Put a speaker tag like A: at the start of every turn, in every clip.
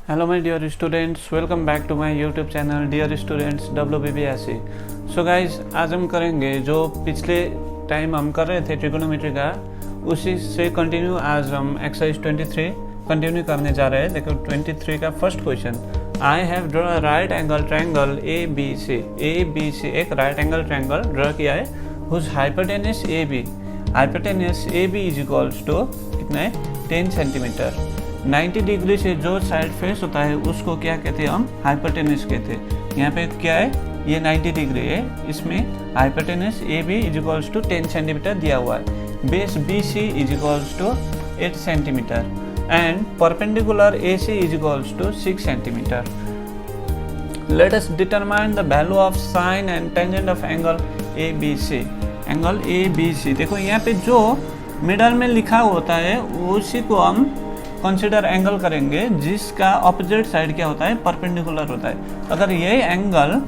A: Hello my dear students, welcome back to my YouTube channel dear students WBBSE। So guys, आज हम करेंगे जो पिछले टाइम हम कर रहे थे ट्रिगोनोमेट्री का, उसी से कंटिन्यू आज हम एक्सरसाइज 23 कंटिन्यू करने जा रहे हैं। देखो 23 का first question, I have draw right angle triangle ABC एक राइट एंगल ट्रायंगल ड्रॉ किया है whose hypotenuse AB is equals to कितना है 10 सेंटीमीटर। 90 डिग्री से जो साइड फेस होता है उसको क्या कहते हैं, हम हाइपोटेनस कहते हैं। यहाँ पे क्या है, ये 90 डिग्री है, इसमें hypotenuse AB is equals to 10 centimetre दिया हुआ है। Base BC is equals to 8 centimetre and perpendicular AC is equals to 6 centimetre. Let us determine the value of sine and tangent of angle ABC। Angle ABC देखो यहाँ पे जो middle में लिखा होता है उसी को हम कंसिडर एंगल करेंगे जिसका ऑपोजिट साइड क्या होता है, परपेंडिकुलर होता है। अगर ये एंगल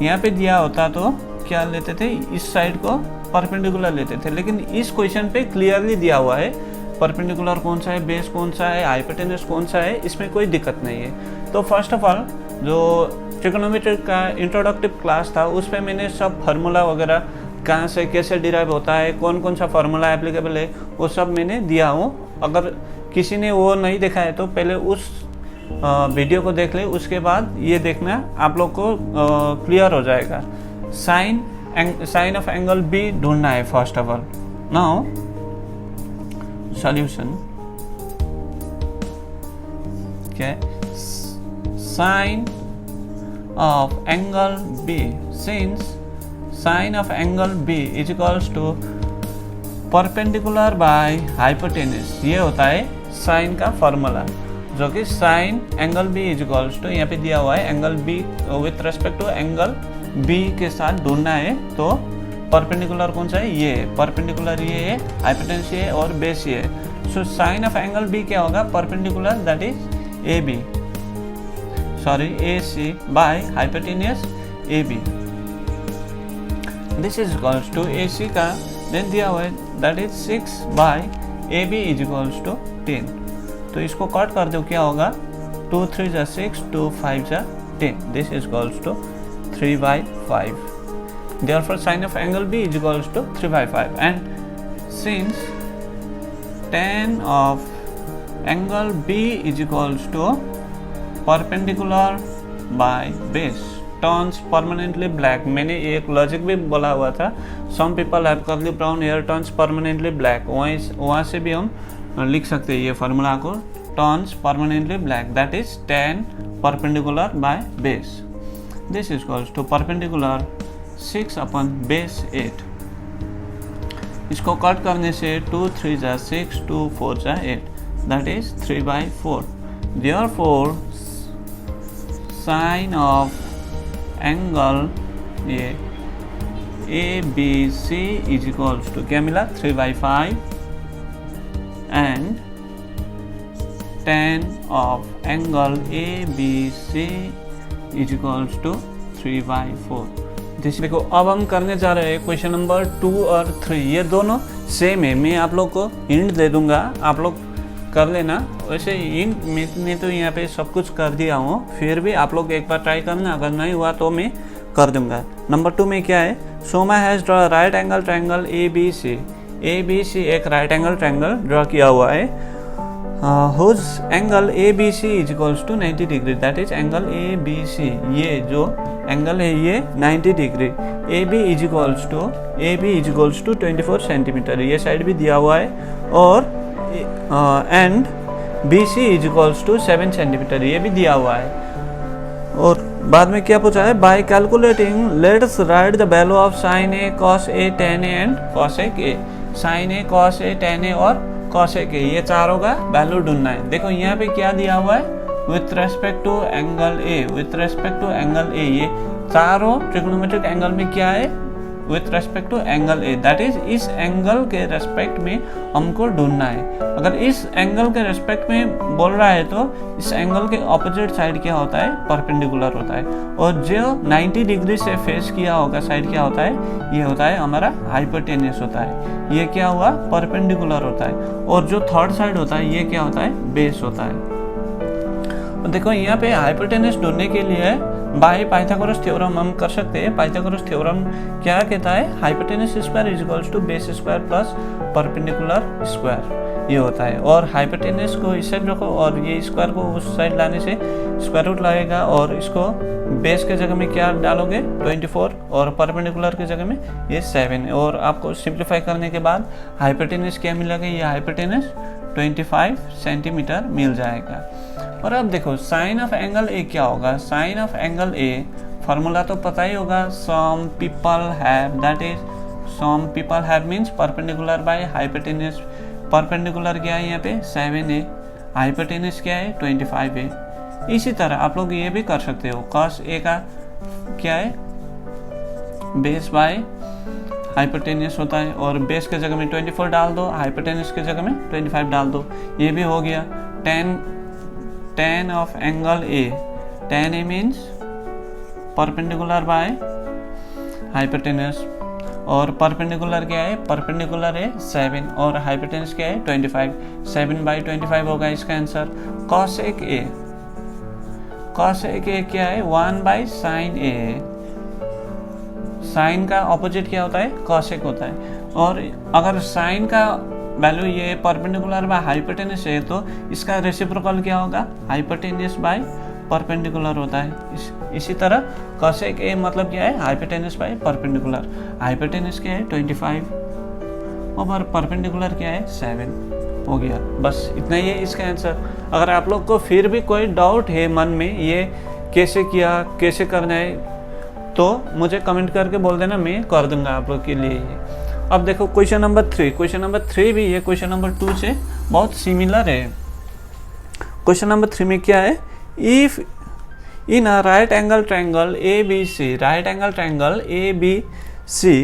A: यहाँ पे दिया होता तो क्या लेते थे, इस साइड को परपेंडिकुलर लेते थे, लेकिन इस क्वेश्चन पे क्लियरली दिया हुआ है परपेंडिकुलर कौन सा है, बेस कौन सा है, हाइपोटेनस कौन सा है, इसमें कोई दिक्कत नहीं है। तो फर्स्ट ऑफ ऑल जो ट्रिगोनोमेट्री का इंट्रोडक्टिव क्लास था उस पर मैंने सब फार्मूला वगैरह कहाँ से कैसे डिराइव होता है, कौन कौन सा फार्मूला एप्लीकेबल है, वो सब मैंने दिया हूँ। अगर किसी ने वो नहीं देखा है तो पहले उस वीडियो को देख ले, उसके बाद ये देखना आप लोग को क्लियर हो जाएगा। साइन ऑफ एंगल B ढूंढना है first of all. Now solution क्या है, sine of angle B since sine of angle B is equals to perpendicular by hypotenuse. ये होता है साइन का फॉर्मूला, जो कि sine angle B is equals to यहाँ पे दिया हुआ है angle B with respect to angle B के साथ ढूंढना है। तो परपेंडिकुलर कौन सा है, ये परपेंडिकुलर ये है, हाइपोटेनस ये है और बेस ये है। So sine of angle B क्या होगा, perpendicular that is AC by hypotenuse AB। This is equals to AC का देन दिया हुआ है that is 6 by AB is equals to 10। तो इसको कट कर दो, क्या होगा 2 3 जा 6, 2 5 जा 10। This is equals to 3/5। Therefore sin of angle B is equals to 3/5 and since tan of angle B is equals to perpendicular by base turns permanently black। मैंने एक लॉजिक भी बोला हुआ था, some people have curly brown hair turns permanently black। वहाँ से भी हम लिख सकते हैं ये फार्मूला को, turns permanently black that is tan perpendicular by base। This is equals to perpendicular 6 upon base 8। इसको कट करने से 2 3 जा 6, 2 4 जा 8 that is 3/4। Therefore sin of angle ये ABC इज इक्वल्स टू क्या मिला 3/5 and tan of angle ABC is equals to 3/4। देखो अब हम करने जा रहे हैं क्वेश्चन नंबर 2 और 3, ये दोनों सेम है। मैं आप लोग को हिंट दे दूंगा, आप लोग कर लेना। वैसे हिंट मैंने तो यहाँ पे सब कुछ कर दिया हूँ, फिर भी आप लोग एक बार ट्राई करना, अगर नहीं हुआ तो मैं कर दूंगा। नंबर 2 में क्या है, Soma has draw right angle triangle ABC एक राइट एंगल ट्रायंगल ड्रॉ किया हुआ है whose angle ABC is equals to 90 degree that is angle ABC। ये जो एंगल है ये 90 degree. AB is equals to 24 centimetre, ये साइड भी दिया हुआ है, और and BC is equals to 7 centimetre, ये भी दिया हुआ है। और बाद में क्या पूछा है, bye calculating let us right the value of sin A cos A tan A and cosec A। sin A cos A tan A और cosec A, ये चारों का वैल्यू ढूंढना है। देखो यहाँ पे क्या दिया हुआ है, with respect to angle A, ये चारों ट्रिगोनोमेट्रिक एंगल में क्या है, with respect to angle A, that is इस एंगल के रेस्पेक्ट में हमको ढूंढना है। अगर इस एंगल के रेस्पेक्ट में बोल रहा है तो इस एंगल के ऑपोजिट साइड क्या होता है, परपेंडिकुलर होता है, और जो 90 डिग्री से फेस किया होगा साइड क्या होता है, ये होता है हमारा हाइपोटेनस होता है। ये क्या हुआ, परपेंडिकुलर होता है। और जो थर्ड साइड होता है ये क्या होता है, बेस होता है। देखो यहाँ पे हाइपोटेनस ढूंढने के लिए बाय पाइथागोरस थ्योरम हम कर सकते हैं। पाइथागोरस थ्योरम क्या कहता है, hypotenuse square is equals to base square plus perpendicular square, ये होता है। और हाइपोटेनस को इस साइड रखो और ये स्क्वायर को उस साइड लाने से स्क्वायर रूट लगेगा, और इसको बेस के जगह में क्या डालोगे 24 और परपेंडिकुलर के जगह में ये 7, और आपको सिंप्लीफाई करने के बाद हाइपोटेनस क्या मिलेगा, ये हाइपोटेनस 25 सेंटीमीटर मिल जाएगा। और अब देखो साइन ऑफ एंगल ए क्या होगा। Sine of angle A formula तो पता ही होगा, some people have, that is some people have means perpendicular by hypotenuse. Perpendicular क्या है यहाँ पे 7 है, हाइपोटेनस क्या है 25 है। इसी तरह आप लोग ये भी कर सकते हो, cos ए का क्या है बेस बाय हाइपोटेनस होता है, और बेस के जगह में 24 डाल दो, हाइपोटेनस के जगह में 25 डाल दो, ये भी हो गया। tan of angle A, tan A means perpendicular by hypotenuse, और परपेंडिकुलर क्या है, परपेंडिकुलर है 7 और हाइपोटेनस क्या है 25, 7/25 होगा इसका आंसर। cosec ए, cosec ए क्या है 1/sin ए, साइन का ऑपोजिट क्या होता है cosec होता है। और अगर साइन का वैल्यू ये परपेंडिकुलर बाय हाइपोटेनस है तो इसका रेसिप्रोकल क्या होगा, हाइपोटेनस बाय परपेंडिकुलर होता है। इसी तरह cosec ए मतलब क्या है, हाइपोटेनस बाय परपेंडिकुलर। हाइपोटेनस क्या है 25 और परपेंडिकुलर क्या है 7, हो गया। बस इतना ही है इसका आंसर। अगर आप लोग को फिर भी कोई डाउट है मन में ये कैसे किया, कैसे करना है, तो मुझे कमेंट करके बोल देना, मैं कर दूंगा आप लोग के लिए ये। अब देखो क्वेश्चन नंबर 3, क्वेश्चन नंबर 3 भी ये क्वेश्चन नंबर 2 से बहुत सिमिलर है। क्वेश्चन नंबर 3 में क्या है, if in a right angle triangle A B C, right angle triangle A B C,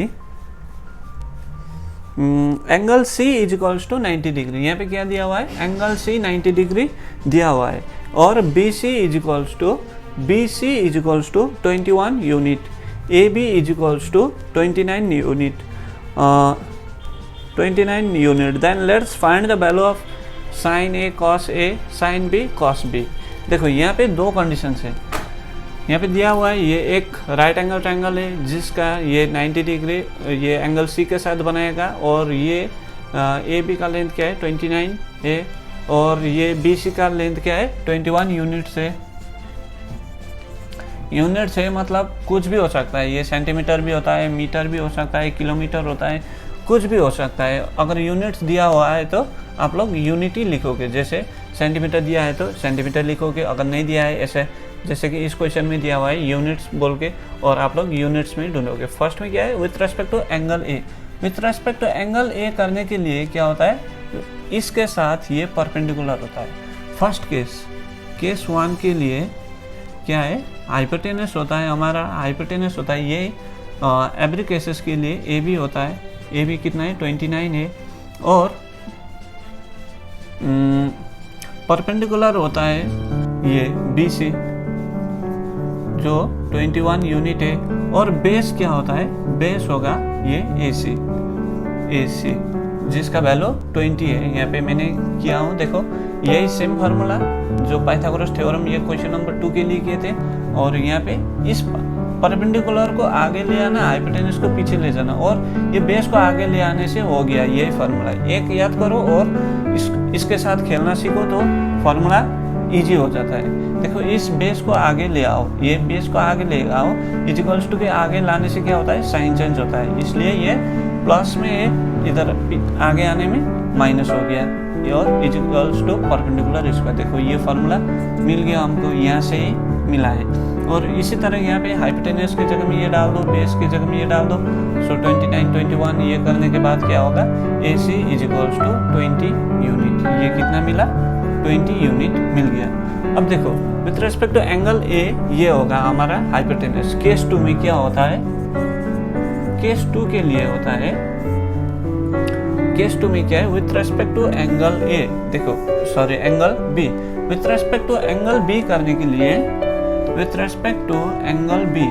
A: angle C is equals to 90 degree, यहाँ पे क्या दिया हुआ है, एंगल सी 90 डिग्री दिया हुआ है, और B C is equals to, BC is equals to 21 unit, AB is equals to 29 unit, 29 unit. Then let's find the value of sin A cos A, sin B cos B. देखो यहाँ पे दो conditions है, यहाँ पे दिया हुआ है ये एक राइट एंगल ट्रायंगल है जिसका ये 90 डिग्री ये एंगल C के साथ बनाएगा, और ये AB का लेंथ क्या है 29 है, और ये BC का लेंथ क्या है 21 यूनिट्स है। यूनिट से मतलब कुछ भी हो सकता है, ये सेंटीमीटर भी होता है, मीटर भी हो सकता है, किलोमीटर होता है, कुछ भी हो सकता है। अगर यूनिट्स दिया हुआ है तो आप लोग यूनिट ही लिखोगे, जैसे सेंटीमीटर दिया है तो सेंटीमीटर लिखोगे, अगर नहीं दिया है ऐसे जैसे कि इस क्वेश्चन में दिया हुआ है यूनिट्स बोल के, और आप लोग यूनिट्स में ढूंढोगे। फर्स्ट में क्या है, with respect to angle A, with respect to angle A करने के लिए क्या होता है, इसके साथ ये परपेंडिकुलर होता है। फर्स्ट केस 1 के लिए क्या है, हाइपोटेनस होता है हमारा, हाइपोटेनस होता है ये एवरी केसेस के लिए ए बी होता है, ए बी कितना है 29 है, और परपेंडिकुलर होता है ये बी सी जो 21 यूनिट है, और बेस क्या होता है, बेस होगा ये ए सी जिसका वैल्यू 20 है। यहाँ पे मैंने किया हूँ, देखो यही सेम फार्मूला जो पाइथागोरस थ्योरम ये क्वेश्चन नंबर 2 के लिए किए थे, और यहाँ पे इस परपेंडिकुलर को आगे ले आना, हाइपोटेनस को पीछे ले जाना, और ये बेस को आगे ले आने से हो गया ये फार्मूला। एक याद करो और इसके साथ खेलना सीखो तो फार्मूला इजी हो जाता है। देखो इस बेस को आगे ले आओ, ये बेस को आगे ले आओ, इज इक्वल्स टू के आगे लाने से क्या होता है, साइन चेंज होता है, इसलिए ये प्लस में इधर आगे आने में माइनस हो गया, और is equals to perpendicular square. देखो ये फार्मूला मिल गया हमको, यहाँ से ही मिला है। और इसी तरह यहाँ पे हाइपोटेनस की जगह में ये डाल दो, बेस की जगह में ये डाल दो, सो 29 21 ये करने के बाद क्या होगा, A C is equals to 20 unit. ये कितना मिला, 20 यूनिट मिल गया। अब देखो with respect to angle A ये होगा हमारा हाइपोटेनस। केस 2 में क्या होता है, केस 2 के लिए होता है, केस 2 में क्या है, with respect to angle A, देखो sorry angle B, with respect to angle B करने के लिए, with respect to angle B,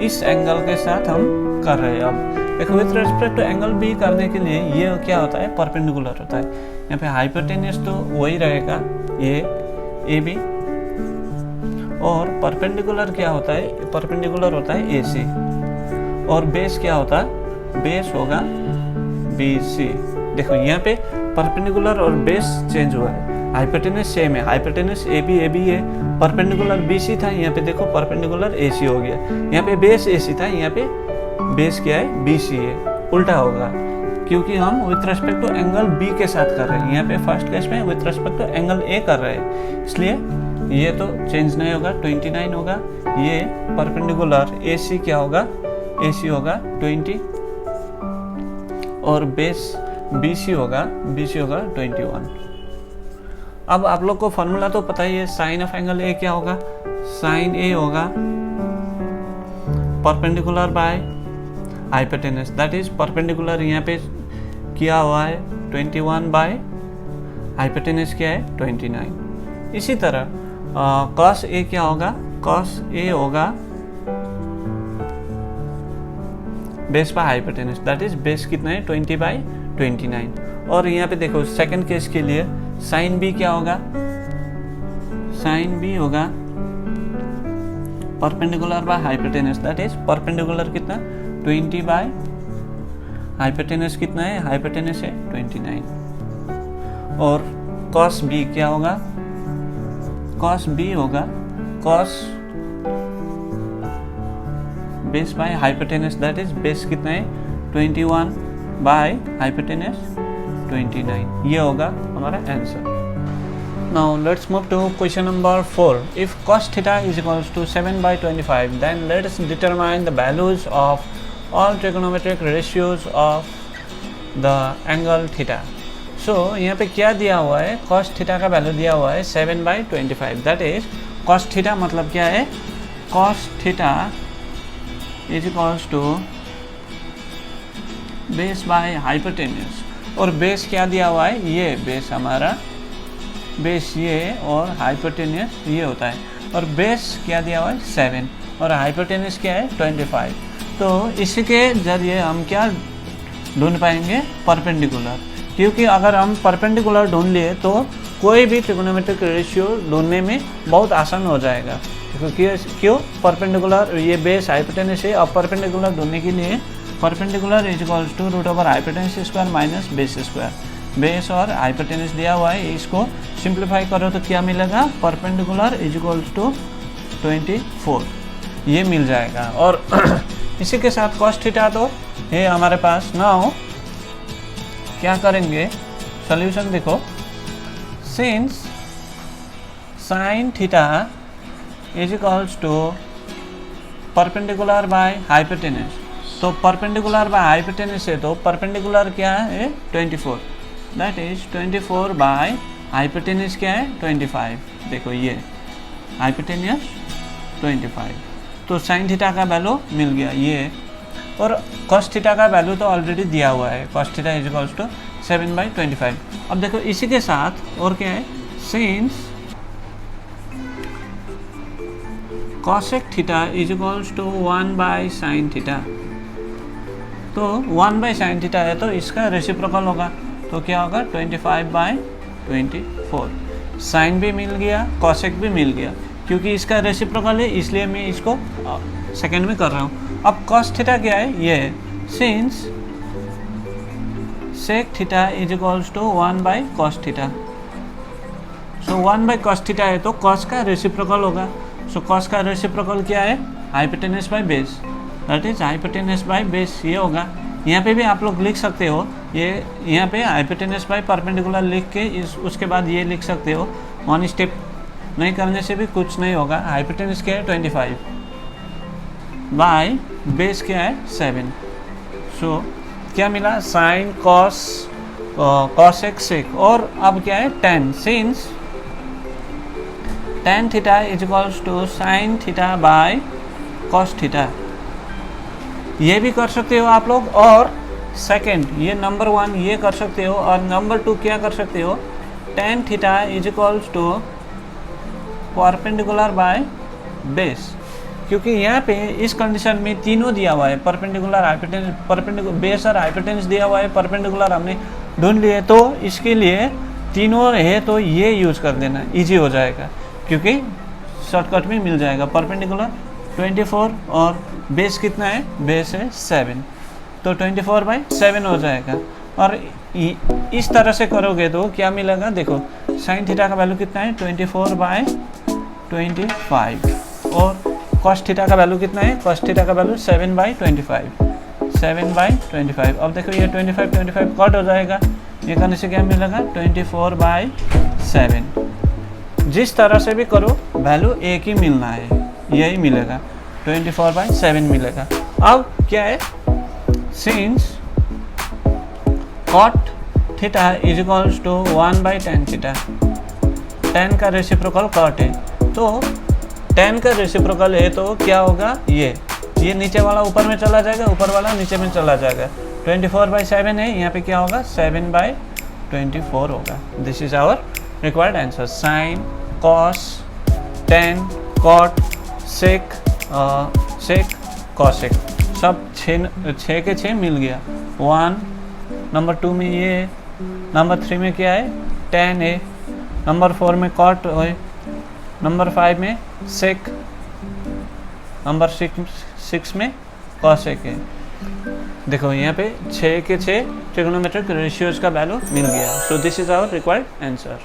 A: इस एंगल के साथ हम कर रहे हैं। अब देखो with respect to angle B करने के लिए ये क्या होता है, परपेंडिकुलर होता है। यहाँ पे हाइपोटेनस तो वही रहेगा, ये ए बी और परपेंडिकुलर क्या होता है, परपेंडिकुलर होता है AC। और बेस क्या होता है, बेस होगा BC। देखो यहाँ पे परपेंडिकुलर और बेस चेंज हुआ है, हाइपोटेनस सेम है, हाइपोटेनस AB है, परपेंडिकुलर BC था, यहाँ पे देखो परपेंडिकुलर AC हो गया। यहाँ पे बेस AC था, यहाँ पे बेस क्या है, BC है। उल्टा होगा क्योंकि हम with respect to angle B के साथ कर रहे हैं, यहाँ पे फर्स्ट केस में with respect to angle A कर रहे हैं, इसलिए ये तो चेंज नहीं होगा, 29 होगा। ये परपेंडिकुलर AC क्या होगा, AC होगा 20 और बेस BC होगा 21। अब आप लोग को फॉर्मूला तो पता ही है, साइन ऑफ एंगल A क्या होगा, साइन A होगा perpendicular by hypotenuse, that is perpendicular यहाँ पे किया हुआ है 21 बाय हाइपोटेनस क्या है 29। इसी तरह कॉस A क्या होगा, कॉस A होगा base by hypotenuse, that is base कितना है 20 बाय 29। और यहाँ पे देखो सेकंड केस के लिए साइन B क्या होगा, साइन B होगा perpendicular by hypotenuse, that is perpendicular कितना 20 बाय हाइपोटेनस कितना है, हाइपोटेनस है 29। और कॉस B क्या होगा, कॉस B होगा cos base by hypotenuse, that is base कितना है 21 बाय हाइपोटेनस 29। ये होगा हमारा answer. Now let's move to question number 4. If cos theta is equals to 7 by 25, then let us determine the values of all trigonometric ratios of the angle theta. So यहाँ पे क्या दिया हुआ है, cos theta का value दिया हुआ है 7 by 25, that is cos theta मतलब क्या है, cos theta is equals to base by hypotenuse। और बेस क्या दिया हुआ है, ये बेस हमारा बेस ये और हाइपोटेनस ये होता है, और बेस क्या दिया हुआ है 7 और हाइपोटेनस क्या है 25। तो इसके जरिए हम क्या ढूंढ पाएंगे, परपेंडिकुलर, क्योंकि अगर हम परपेंडिकुलर ढूंढ लिए तो कोई भी ट्रिगोनोमेट्रिक रेशियो ढूंढने में बहुत आसान हो जाएगा। क्यों, परपेंडिकुलर ये बेस हाइपोटेनस है, अब परपेंडिकुलर ढूंढने के लिए perpendicular is equals to root over hypotenuse square minus base square. Base और हाइपोटेनस दिया हुआ है, इसको सिंप्लीफाई करो तो क्या मिलेगा, परपेंडिकुलर इज इक्वल्स टू 24, ये मिल जाएगा। और इसी के साथ कॉस थीटा तो है हमारे पास। नाउ क्या करेंगे, सॉल्यूशन देखो, since sine theta is equals to perpendicular by hypotenuse, तो परपेंडिकुलर बाय हाइपोटेनस है तो परपेंडिकुलर क्या है 24, दैट इज 24 बाय हाइपोटेनस क्या है 25। देखो ये हाइपोटेनस 25, तो साइन थीटा का वैल्यू मिल गया ये, और कॉस थीटा का वैल्यू तो ऑलरेडी दिया हुआ है, cos theta is equals to 7 by 25। अब देखो इसी के साथ और क्या है, since cosec theta is equals to 1 by sine theta, तो 1 बाई साइन थीटा है तो इसका रेसिप्रोकल होगा, तो क्या होगा 25 बाई 24। साइन भी मिल गया, कॉसेक भी मिल गया, क्योंकि इसका रेसिप्रोकल है इसलिए मैं इसको सेकंड में कर रहा हूँ। अब कॉस थीटा क्या है, ये है, since sec theta is equals to 1 by cos theta, so 1 by cos theta है तो कॉस का रेसिप्रोकल होगा, सो कॉस का रेसिप्रोकल क्या है, hypotenuse by base, that is hypotenuse by base, ये होगा। यहाँ पे भी आप लोग लिख सकते हो, ये यहाँ पे हाइपोटेनस बाई परपेंडिकुलर लिख के उसके बाद ये लिख सकते हो, वन स्टेप नहीं करने से भी कुछ नहीं होगा। हाइपोटेनस क्या है 25 बाय बेस क्या है 7, सो क्या मिला, साइन कॉस कॉसेक सेक, और अब क्या है tan, since tan theta is equals to sine theta by cos theta, ये भी कर सकते हो आप लोग। और सेकंड ये नंबर 1 ये कर सकते हो, और नंबर 2 क्या कर सकते हो, tan theta is equals to perpendicular by base, क्योंकि यहाँ पे इस कंडीशन में तीनों दिया हुआ है, परपेंडिकुलर हाइपोटेनस, परपेंडिकुलर बेस और हाइपोटेनस दिया हुआ है, परपेंडिकुलर हमने ढूंढ लिए, तो इसके लिए तीनों है तो ये यूज़ कर देना, इजी हो जाएगा, क्योंकि शॉर्टकट में मिल जाएगा। परपेंडिकुलर 24 और बेस कितना है, बेस है 7, तो 24/7 हो जाएगा। और इस तरह से करोगे तो क्या मिलेगा, देखो साइन थीटा का वैल्यू कितना है 24/25 और कॉस थीटा का वैल्यू कितना है, कॉस थीटा का वैल्यू 7/25। अब देखो ये 25 कट हो जाएगा, ये करने से क्या मिलेगा 24/7। जिस तरह से भी करो वैल्यू एक ही मिलना है, यही मिलेगा 24/7 मिलेगा। अब क्या है, since cot theta is equals to 1/tan theta, tan का रेसिप्रोकल cot है, तो tan का रेसिप्रोकल है तो क्या होगा, ये नीचे वाला ऊपर में चला जाएगा, ऊपर वाला नीचे में चला जाएगा। 24/7 है, यहाँ पे क्या होगा 7/24 होगा। This is our required answer. Sine, cos, tan, cot, sec, cosec सब 6 के 6 मिल गया। 1 नंबर 2 में ये, नंबर 3 में क्या है tan है, नंबर 4 में cot है, नंबर 5 में sec, नंबर 6 में cosec है। देखो यहाँ पे 6 के 6 ट्रिग्नोमेट्रिक रेशियोज का वैल्यू मिल गया। So this is our required answer.